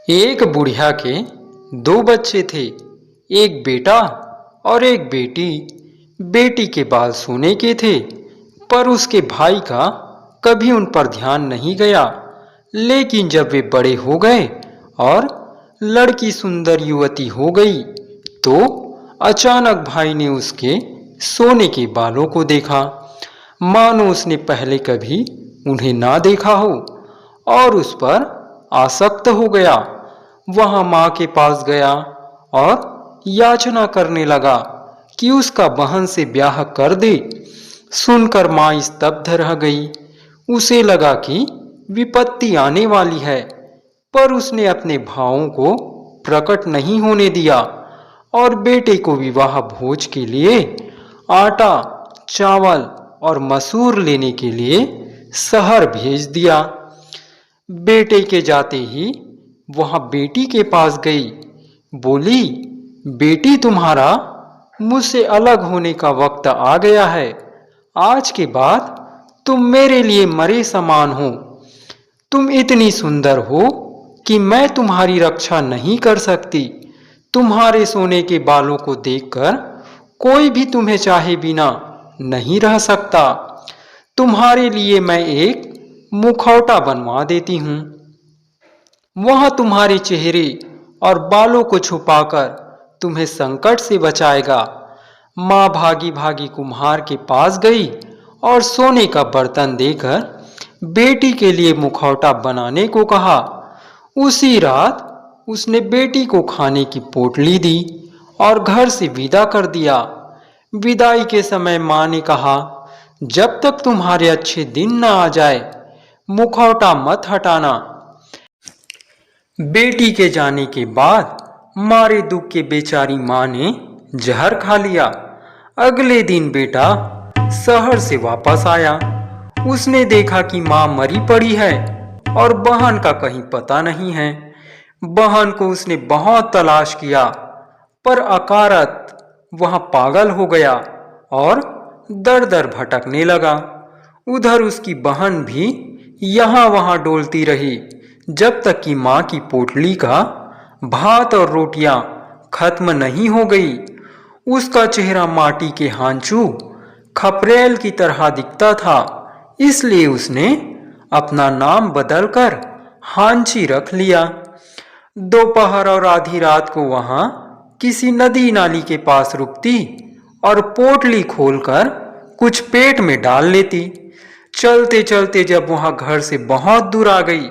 एक बुढ़िया के दो बच्चे थे, एक बेटा और एक बेटी। बेटी के बाल सोने के थे, पर उसके भाई का कभी उन पर ध्यान नहीं गया। लेकिन जब वे बड़े हो गए और लड़की सुंदर युवती हो गई, तो अचानक भाई ने उसके सोने के बालों को देखा, मानो उसने पहले कभी उन्हें ना देखा हो, और उस पर आसक्त हो गया। वहां मां के पास गया और याचना करने लगा कि उसका बहन से ब्याह कर दे। सुनकर मां स्तब्ध रह गई। उसे लगा कि विपत्ति आने वाली है, पर उसने अपने भावों को प्रकट नहीं होने दिया और बेटे को विवाह भोज के लिए आटा, चावल और मसूर लेने के लिए शहर भेज दिया। बेटे के जाते ही वहां बेटी के पास गई, बोली, बेटी, तुम्हारा मुझसे अलग होने का वक्त आ गया है। आज के बाद तुम मेरे लिए मरे समान हो। तुम इतनी सुंदर हो कि मैं तुम्हारी रक्षा नहीं कर सकती। तुम्हारे सोने के बालों को देखकर कोई भी तुम्हें चाहे बिना नहीं रह सकता। तुम्हारे लिए मैं एक मुखौटा बनवा देती हूँ। वह तुम्हारे चेहरे और बालों को छुपाकर तुम्हें संकट से बचाएगा। माँ भागी भागी कुम्हार के पास गई और सोने का बर्तन देकर बेटी के लिए मुखौटा बनाने को कहा। उसी रात उसने बेटी को खाने की पोटली दी और घर से विदा कर दिया। विदाई के समय माँ ने कहा, जब तक तुम्हारे अच्छे दिन न आ जाए, मुखौटा मत हटाना। बेटी के जाने के बाद मारे दुख के बेचारी माँ ने जहर खा लिया। अगले दिन बेटा शहर से वापस आया। उसने देखा कि माँ मरी पड़ी है और बहन का कहीं पता नहीं है। बहन को उसने बहुत तलाश किया, पर अकारत वह पागल हो गया और दर दर भटकने लगा। उधर उसकी बहन भी यहाँ वहाँ डोलती रही, जब तक कि माँ की पोटली का भात और रोटियां खत्म नहीं हो गई। उसका चेहरा माटी के हांचू खपरेल की तरह दिखता था, इसलिए उसने अपना नाम बदलकर हांची रख लिया। दोपहर और आधी रात को वहां किसी नदी नाली के पास रुकती और पोटली खोलकर कुछ पेट में डाल लेती। चलते चलते जब वहां घर से बहुत दूर आ गई,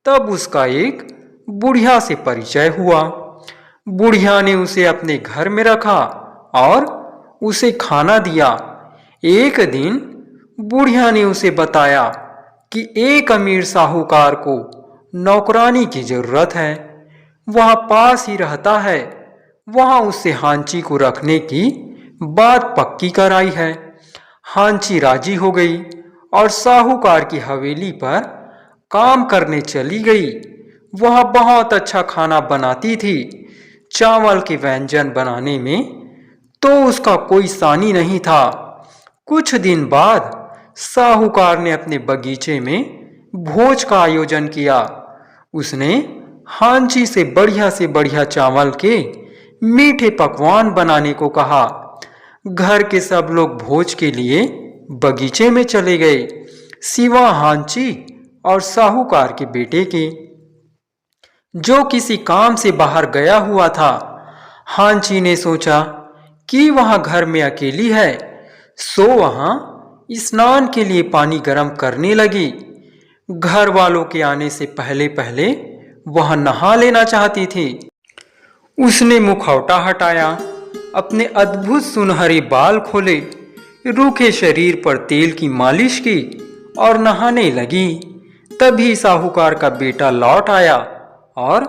तब उसका एक बुढ़िया से परिचय हुआ। बुढ़िया ने उसे अपने घर में रखा और उसे खाना दिया। एक दिन बुढ़िया ने उसे बताया कि एक अमीर साहूकार को नौकरानी की जरूरत है। वह पास ही रहता है। वहां उससे हांची को रखने की बात पक्की कराई है। हांची राजी हो गई और साहूकार की हवेली पर काम करने चली गई। वह बहुत अच्छा खाना बनाती थी। चावल के व्यंजन बनाने में तो उसका कोई सानी नहीं था। कुछ दिन बाद साहूकार ने अपने बगीचे में भोज का आयोजन किया। उसने हांची से बढ़िया चावल के मीठे पकवान बनाने को कहा। घर के सब लोग भोज के लिए बगीचे में चले गए, सिवा हांची और साहूकार के बेटे के, जो किसी काम से बाहर गया हुआ था। हांची ने सोचा कि वह घर में अकेली है, सो वहां स्नान के लिए पानी गर्म करने लगी। घर वालों के आने से पहले पहले वह नहा लेना चाहती थी। उसने मुखौटा हटाया, अपने अद्भुत सुनहरे बाल खोले, रूखे शरीर पर तेल की मालिश की और नहाने लगी। तभी साहूकार का बेटा लौट आया और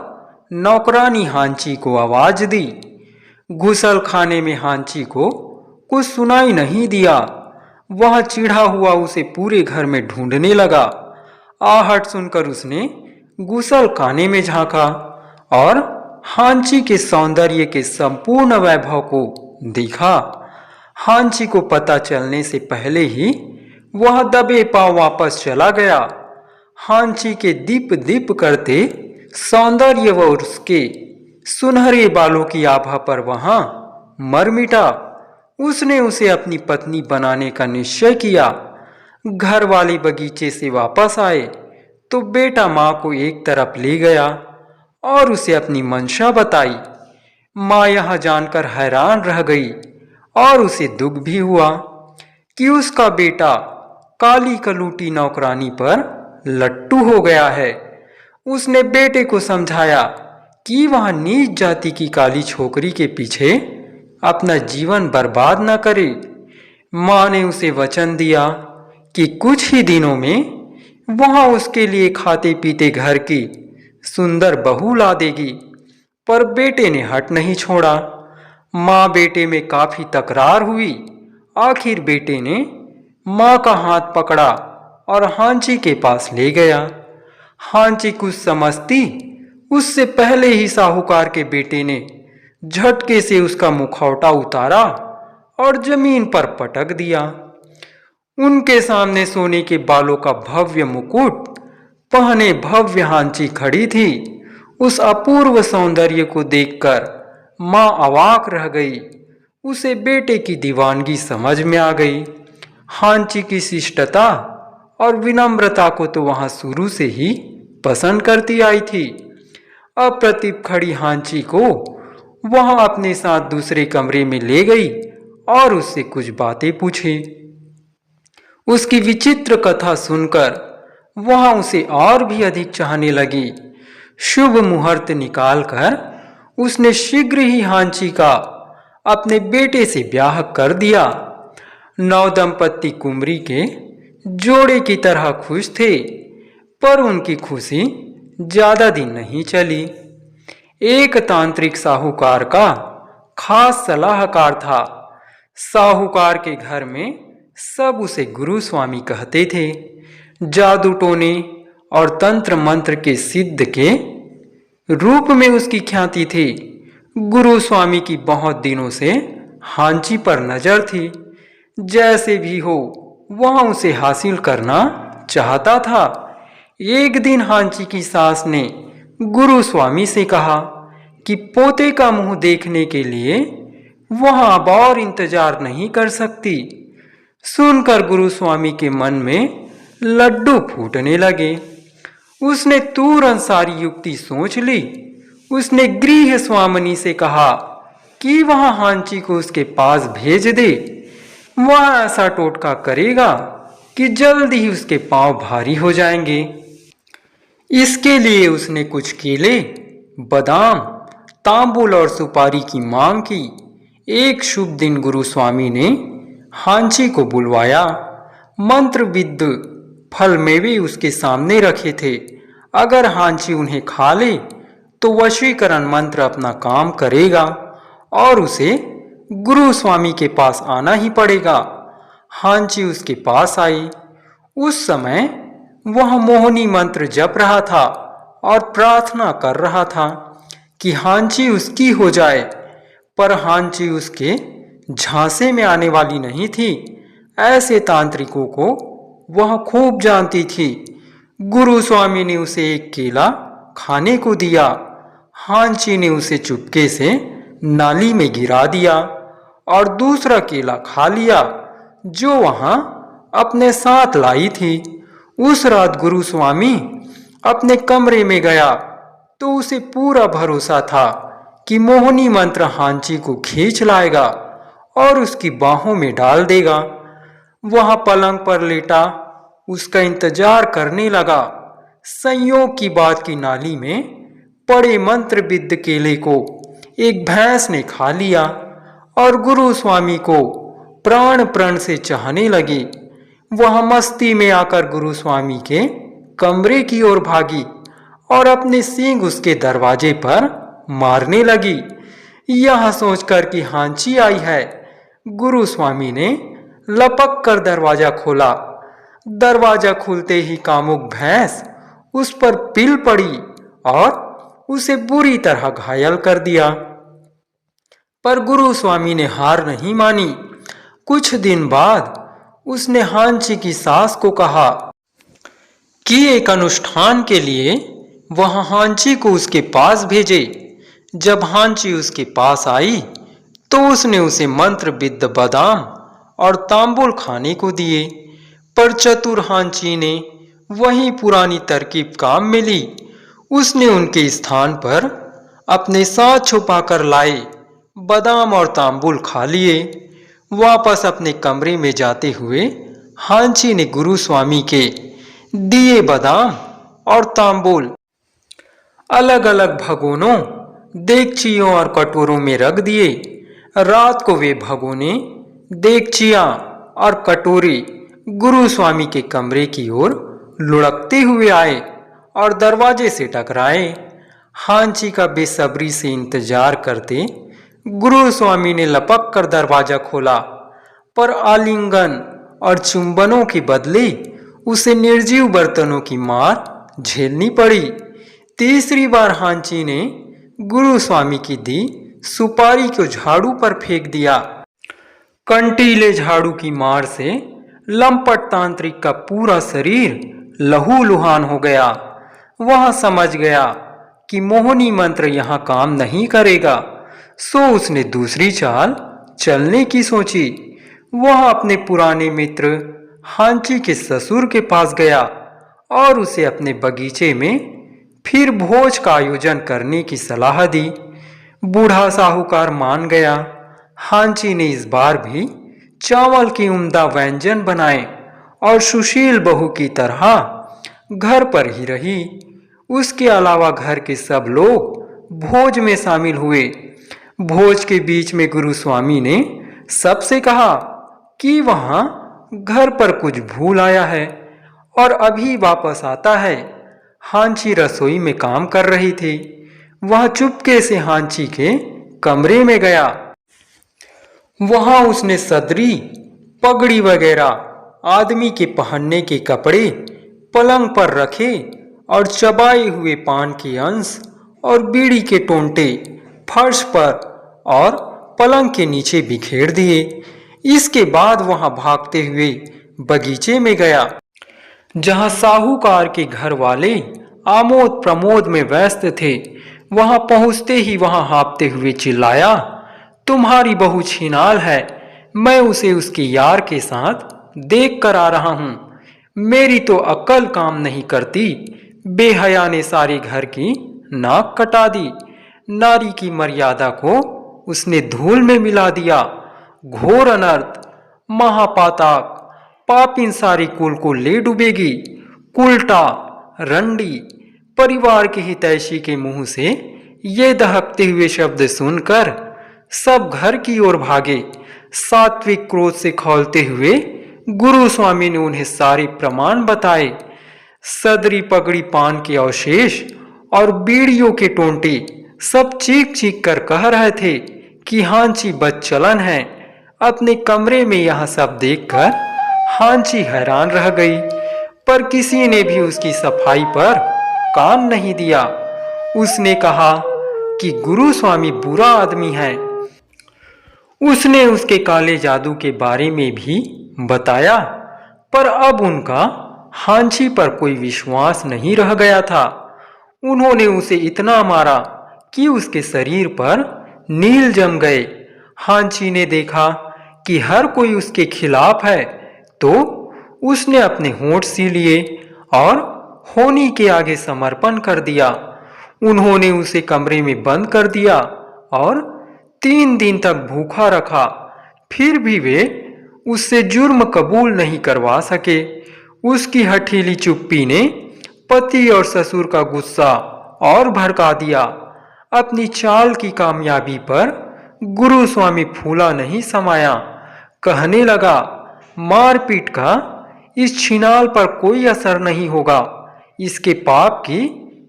नौकरानी हांची को आवाज दी। घुसल खाने में हांची को कुछ सुनाई नहीं दिया। वह चिढ़ा हुआ उसे पूरे घर में ढूंढने लगा। आहट सुनकर उसने गुसल खाने में झांका और हांची के सौंदर्य के संपूर्ण वैभव को देखा। हांची को पता चलने से पहले ही वह दबे पांव वापस चला गया। हांची के दीप दीप करते सौंदर्य व उसके सुनहरे बालों की आभा पर वहां मर मिटा। उसने उसे अपनी पत्नी बनाने का निश्चय किया। घर वाले बगीचे से वापस आए तो बेटा माँ को एक तरफ ले गया और उसे अपनी मंशा बताई। माँ यह जानकर हैरान रह गई और उसे दुख भी हुआ कि उसका बेटा काली कलूटी नौकरानी पर लट्टू हो गया है। उसने बेटे को समझाया कि वह नीच जाति की काली छोकरी के पीछे अपना जीवन बर्बाद न करे। माँ ने उसे वचन दिया कि कुछ ही दिनों में वह उसके लिए खाते पीते घर की सुंदर बहू ला देगी, पर बेटे ने हट नहीं छोड़ा। माँ बेटे में काफी तकरार हुई। आखिर बेटे ने माँ का हाथ पकड़ा और हांची के पास ले गया। हांची कुछ समझती उससे पहले ही साहूकार के बेटे ने झटके से उसका मुखौटा उतारा और जमीन पर पटक दिया। उनके सामने सोने के बालों का भव्य मुकुट पहने भव्य हांची खड़ी थी। उस अपूर्व सौंदर्य को देखकर माँ अवाक रह गई। उसे बेटे की दीवानगी समझ में आ गई। हांची की शिष्टता और विनम्रता को तो वहां शुरू से ही पसंद करती आई थी। अप्रतिभ खड़ी हांची को वहां अपने साथ दूसरे कमरे में ले गई और उससे कुछ बातें पूछी। उसकी विचित्र कथा सुनकर वह उसे और भी अधिक चाहने लगी। शुभ मुहूर्त निकालकर उसने शीघ्र ही हांची का अपने बेटे से ब्याह कर दिया। नवदंपति कुंवरी के जोड़े की तरह खुश थे, पर उनकी खुशी ज्यादा दिन नहीं चली। एक तांत्रिक साहूकार का खास सलाहकार था। साहूकार के घर में सब उसे गुरु स्वामी कहते थे। जादू टोने और तंत्र मंत्र के सिद्ध के रूप में उसकी ख्याति थी। गुरु स्वामी की बहुत दिनों से हांची पर नजर थी। जैसे भी हो वह उसे हासिल करना चाहता था। एक दिन हांची की सास ने गुरु स्वामी से कहा कि पोते का मुंह देखने के लिए वह अब और इंतजार नहीं कर सकती। सुनकर गुरु स्वामी के मन में लड्डू फूटने लगे। उसने तुरंत सारी युक्ति सोच ली। उसने गृह स्वामिनी से कहा कि वह हांची को उसके पास भेज दे। वह ऐसा टोटका करेगा कि जल्द ही उसके पांव भारी हो जाएंगे। इसके लिए उसने कुछ केले, बादाम, तांबुल और सुपारी की मांग की। एक शुभ दिन गुरु स्वामी ने हांची को बुलवाया। मंत्रविद्ध फल मेवे उसके सामने रखे थे। अगर हांची उन्हें खा ले तो वशीकरण मंत्र अपना काम करेगा और उसे गुरु स्वामी के पास आना ही पड़ेगा। हांची उसके पास आई। उस समय वह मोहनी मंत्र जप रहा था और प्रार्थना कर रहा था कि हांची उसकी हो जाए, पर हांची उसके झांसे में आने वाली नहीं थी। ऐसे तांत्रिकों को वह खूब जानती थी। गुरु स्वामी ने उसे एक केला खाने को दिया। हांची ने उसे चुपके से नाली में गिरा दिया और दूसरा केला खा लिया जो वहां अपने साथ लाई थी। उस रात गुरु स्वामी अपने कमरे में गया तो उसे पूरा भरोसा था कि मोहनी मंत्र हांची को खींच लाएगा और उसकी बाहों में डाल देगा। वह पलंग पर लेटा उसका इंतजार करने लगा। संयोग की बात की नाली में पड़े मंत्रविद्ध केले को एक भैंस ने खा लिया और गुरु स्वामी को प्राण प्रण से चाहने लगी। वह मस्ती में आकर गुरु स्वामी के कमरे की ओर भागी और अपने सींग उसके दरवाजे पर मारने लगी। यह सोचकर कि हांची आई है, गुरु स्वामी ने लपक कर दरवाजा खोला। दरवाजा खुलते ही कामुक भैंस उस पर पिल पड़ी और उसे बुरी तरह घायल कर दिया। पर गुरु स्वामी ने हार नहीं मानी। कुछ दिन बाद उसने हांची की सास को कहा कि एक अनुष्ठान के लिए वह हांची को उसके पास भेजे। जब हांची उसके पास आई तो उसने उसे मंत्रबिद्ध बादाम और तांबुल खाने को दिए। पर चतुर हांची ने वही पुरानी तरकीब काम में ली। उसने उनके स्थान पर अपने साथ छुपाकर लाए बादाम और तांबुल खा लिए। वापस अपने कमरे में जाते हुए हांची ने गुरु स्वामी के दिए बादाम और तांबुल अलग अलग भगोनों, देगचियों और कटोरों में रख दिए। रात को वे भगोने, देगचियां और कटोरे गुरु स्वामी के कमरे की ओर लुढ़कते हुए आए और दरवाजे से टकराए। हांची का बेसब्री से इंतजार करते गुरु स्वामी ने लपक कर दरवाजा खोला, पर आलिंगन और चुंबनों के बदले उसे निर्जीव बर्तनों की मार झेलनी पड़ी। तीसरी बार हांची ने गुरु स्वामी की दी सुपारी को झाड़ू पर फेंक दिया। कंटीले झाड़ू की मार से लंपट तांत्रिक का पूरा शरीर लहूलुहान हो गया। वह समझ गया कि मोहनी मंत्र यहां काम नहीं करेगा, सो उसने दूसरी चाल चलने की सोची। वह अपने पुराने मित्र हांची के ससुर के पास गया और उसे अपने बगीचे में फिर भोज का आयोजन करने की सलाह दी। बूढ़ा साहूकार मान गया। हांची ने इस बार भी चावल के उम्दा व्यंजन बनाए और सुशील बहू की तरह घर पर ही रही। उसके अलावा घर के सब लोग भोज में शामिल हुए। भोज के बीच में गुरु स्वामी ने सबसे कहा कि वहां घर पर कुछ भूल आया है और अभी वापस आता है। हांची रसोई में काम कर रही थी। वह चुपके से हांची के कमरे में गया। वहां उसने सदरी, पगड़ी वगैरह आदमी के पहनने के कपड़े पलंग पर रखे और चबाए हुए पान के अंश और बीड़ी के टोंटे फर्श पर और पलंग के नीचे बिखेर दिए। इसके बाद वहां भागते हुए बगीचे में गया, जहां साहूकार के घर वाले आमोद प्रमोद में व्यस्त थे। वहां पहुंचते ही वहां हाँफते हुए चिल्लाया, तुम्हारी बहू छिनाल है। मैं उसे उसके यार के साथ देख कर आ रहा हूं। मेरी तो अक्ल काम नहीं करती। बेहया ने सारे घर की नाक कटा दी। नारी की मर्यादा को उसने धूल में मिला दिया। घोर अनर्थ, महापातक, पाप इन सारी कुल को ले डूबेगी। उल्टा रंडी परिवार के हितैषी के मुंह से ये दहकते हुए शब्द सुनकर सब घर की ओर भागे। सात्विक क्रोध से खौलते हुए गुरु स्वामी ने उन्हें सारे प्रमाण बताए। सदरी पगड़ी पान के अवशेष और बीड़ियों के टोंटे सब चीख चीख कर कह रहे थे कि हांची बदचलन है। अपने कमरे में यह सब देखकर हांची हैरान रह गई, पर किसी ने भी उसकी सफाई पर कान नहीं दिया। उसने कहा कि गुरु स्वामी बुरा आदमी है। उसने उसके काले जादू के बारे में भी बताया, पर अब उनका हांची पर कोई विश्वास नहीं रह गया था। उन्होंने उसे इतना मारा कि उसके शरीर पर नील जम गए। हांची ने देखा कि हर कोई उसके खिलाफ है, तो उसने अपने होंठ सी लिए और होनी के आगे समर्पण कर दिया। उन्होंने उसे कमरे में बंद कर दिया और 3 दिन तक भूखा रखा। फिर भी वे उससे जुर्म कबूल नहीं करवा सके। उसकी हठीली चुप्पी ने पति और ससुर का गुस्सा और भड़का दिया। अपनी चाल की कामयाबी पर गुरु स्वामी फूला नहीं समाया। कहने लगा, मारपीट का इस छिनाल पर कोई असर नहीं होगा। इसके पाप की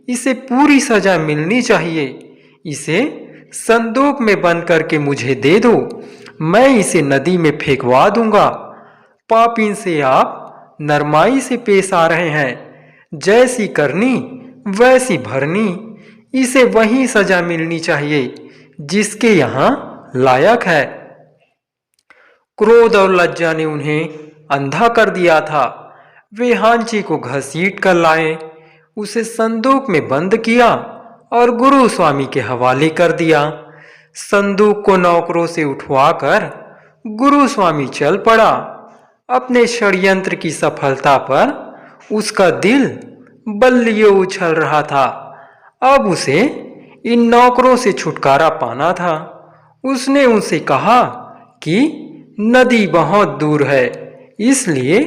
इसे पूरी सजा मिलनी चाहिए। इसे संदूक में बंद करके मुझे दे दो। मैं इसे नदी में फेंकवा दूंगा। पापीन से आप नरमाई से पेश आ रहे हैं। जैसी करनी वैसी भरनी। इसे वही सजा मिलनी चाहिए जिसके यहां लायक है। क्रोध और लज्जा ने उन्हें अंधा कर दिया था। वे हांची को घसीट कर लाए। उसे संदूक में बंद किया और गुरु स्वामी के हवाले कर दिया। संदूक को नौकरों से उठवाकर गुरु स्वामी चल पड़ा। अपने षड्यंत्र की सफलता पर उसका दिल बल्लियों उछल रहा था। अब उसे इन नौकरों से छुटकारा पाना था। उसने उनसे कहा कि नदी बहुत दूर है, इसलिए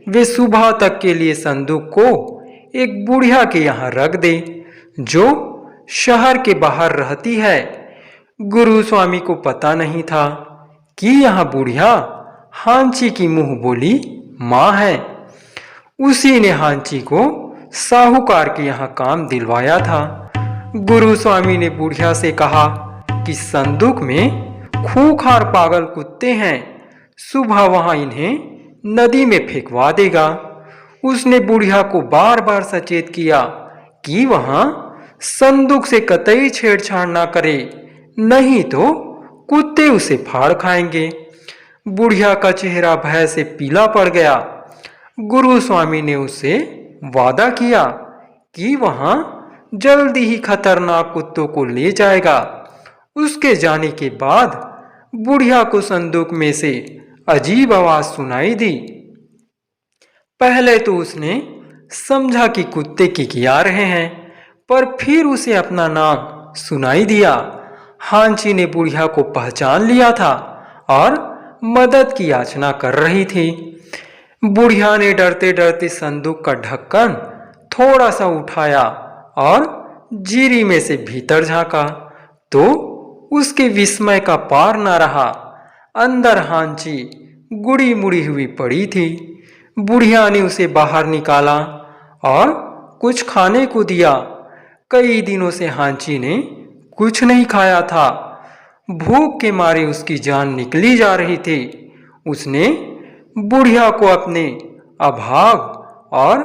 वे सुबह तक के लिए संदूक को एक बुढ़िया के यहाँ रख दे, जो शहर के बाहर रहती है। गुरु स्वामी को पता नहीं था कि यह बुढ़िया हांची की मुंह बोली माँ है। उसी ने हांची को साहूकार के यहाँ काम दिलवाया था। गुरु स्वामी ने बुढ़िया से कहा कि संदूक में खूंखार पागल कुत्ते हैं, सुबह वहां इन्हें नदी में फेंकवा देगा। उसने बुढ़िया को बार बार सचेत किया कि वहां संदूक से कतई छेड़छाड़ ना करे, नहीं तो कुत्ते उसे फाड़ खाएंगे। बुढ़िया का चेहरा भय से पीला पड़ गया। गुरु स्वामी ने उससे वादा किया कि वहां जल्दी ही खतरनाक कुत्तों को ले जाएगा। उसके जाने के बाद बुढ़िया को संदूक में से अजीब आवाज सुनाई दी। पहले तो उसने समझा कि कुत्ते किकिया रहे हैं, पर फिर उसे अपना नाम सुनाई दिया। हांची ने बुढ़िया को पहचान लिया था और मदद की याचना कर रही थी। बुढ़िया ने डरते डरते संदूक का ढक्कन थोड़ा सा उठाया और जीरी में से भीतर झांका तो उसके विस्मय का पार न रहा। अंदर हांची गुड़ी मुड़ी हुई पड़ी थी। बुढ़िया ने उसे बाहर निकाला और कुछ खाने को दिया। कई दिनों से हांची ने कुछ नहीं खाया था। भूख के मारे उसकी जान निकली जा रही थी। उसने बुढ़िया को अपने अभाग और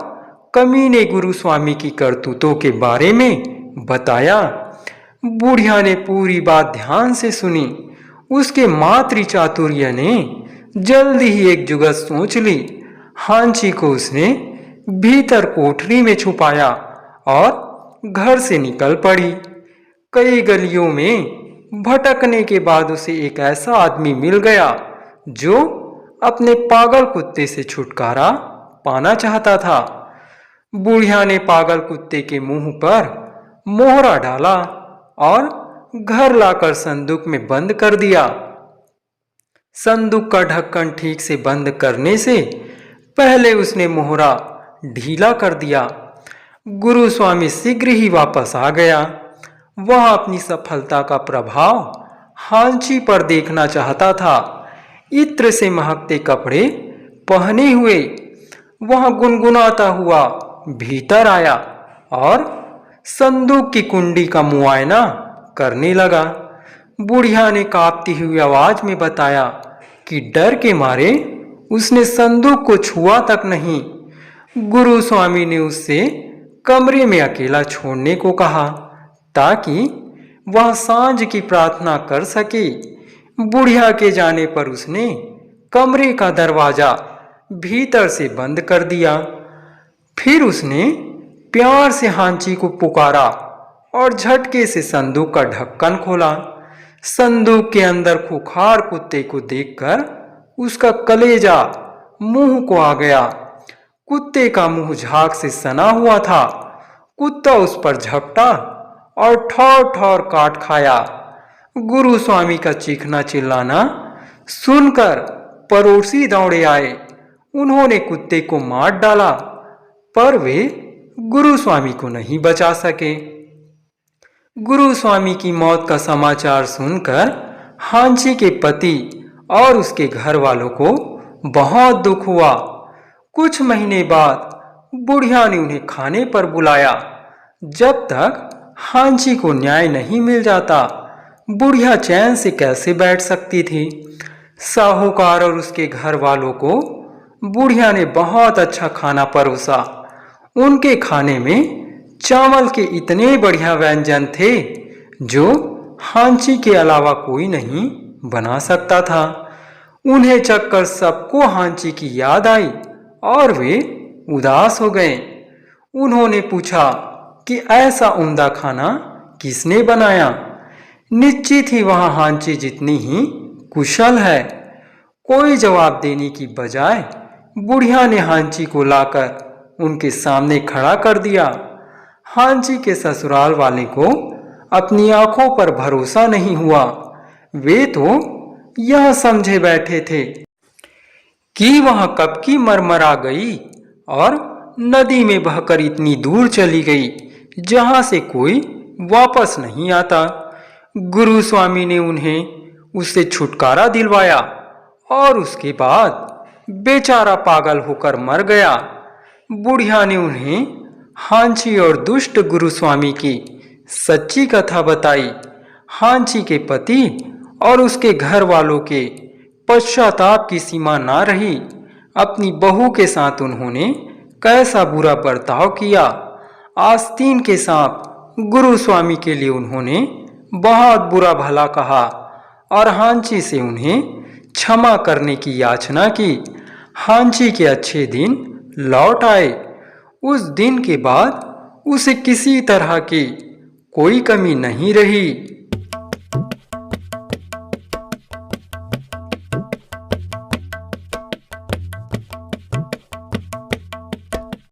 कमीने गुरु स्वामी की करतूतों के बारे में बताया। बुढ़िया ने पूरी बात ध्यान से सुनी। उसके मातृ चातुर्य ने जल्दी ही एक जुगत सोच ली। हांची को उसने भीतर कोठरी में छुपाया और घर से निकल पड़ी। कई गलियों में भटकने के बाद उसे एक ऐसा आदमी मिल गया जो अपने पागल कुत्ते से छुटकारा पाना चाहता था। बुढ़िया ने पागल कुत्ते के मुंह पर मोहरा डाला और घर लाकर संदूक में बंद कर दिया। संदूक का ढक्कन ठीक से बंद करने से पहले उसने मोहरा ढीला कर दिया। गुरु स्वामी शीघ्र ही वापस आ गया। वह अपनी सफलता का प्रभाव हांची पर देखना चाहता था। इत्र से महकते कपड़े पहने हुए वह गुनगुनाता हुआ भीतर आया और संदूक की कुंडी का मुआयना करने लगा। बुढ़िया ने कांपती हुई आवाज में बताया कि डर के मारे उसने संदूक को छुआ तक नहीं। गुरु स्वामी ने उससे कमरे में अकेला छोड़ने को कहा ताकि वह सांझ की प्रार्थना कर सके। बुढ़िया के जाने पर उसने कमरे का दरवाजा भीतर से बंद कर दिया। फिर उसने प्यार से हांची को पुकारा और झटके से संदूक का ढक्कन खोला। संदूक के अंदर खुखार कुत्ते को देखकर उसका कलेजा मुंह को आ गया। कुत्ते का मुंह झाग से सना हुआ था। कुत्ता उस पर झपटा और ठौर ठौर काट खाया। गुरु स्वामी का चीखना चिल्लाना सुनकर पड़ोसी दौड़े आए। उन्होंने कुत्ते को मार डाला, पर वे गुरु स्वामी को नहीं बचा सके। गुरु स्वामी की मौत का समाचार सुनकर हांची के पति और उसके घर वालों को बहुत दुख हुआ। कुछ महीने बाद बुढ़िया ने उन्हें खाने पर बुलाया। जब तक हांची को न्याय नहीं मिल जाता, बुढ़िया चैन से कैसे बैठ सकती थी। साहूकार और उसके घर वालों को बुढ़िया ने बहुत अच्छा खाना परोसा। उनके खाने में चावल के इतने बढ़िया व्यंजन थे जो हांची के अलावा कोई नहीं बना सकता था। उन्हें चखकर सबको हांची की याद आई और वे उदास हो गए। उन्होंने पूछा कि ऐसा उम्दा खाना किसने बनाया। निश्चित ही वह हांची जितनी ही कुशल है। कोई जवाब देने की बजाय बुढ़िया ने हांची को लाकर उनके सामने खड़ा कर दिया। हांची के ससुराल वाले को अपनी आंखों पर भरोसा नहीं हुआ। वे तो यह समझे बैठे थे कि वह कब की मरमरा गई और नदी में बहकर इतनी दूर चली गई जहां से कोई वापस नहीं आता। गुरु स्वामी ने उन्हें उससे छुटकारा दिलवाया और उसके बाद बेचारा पागल होकर मर गया। बुढ़िया ने उन्हें हांची और दुष्ट गुरु स्वामी की सच्ची कथा बताई। हांची के पति और उसके घर वालों के पश्चाताप की सीमा ना रही। अपनी बहू के साथ उन्होंने कैसा बुरा बर्ताव किया। आस्तीन के सांप गुरु स्वामी के लिए उन्होंने बहुत बुरा भला कहा और हांची से उन्हें क्षमा करने की याचना की। हांची के अच्छे दिन लौट आए। उस दिन के बाद उसे किसी तरह की कोई कमी नहीं रही।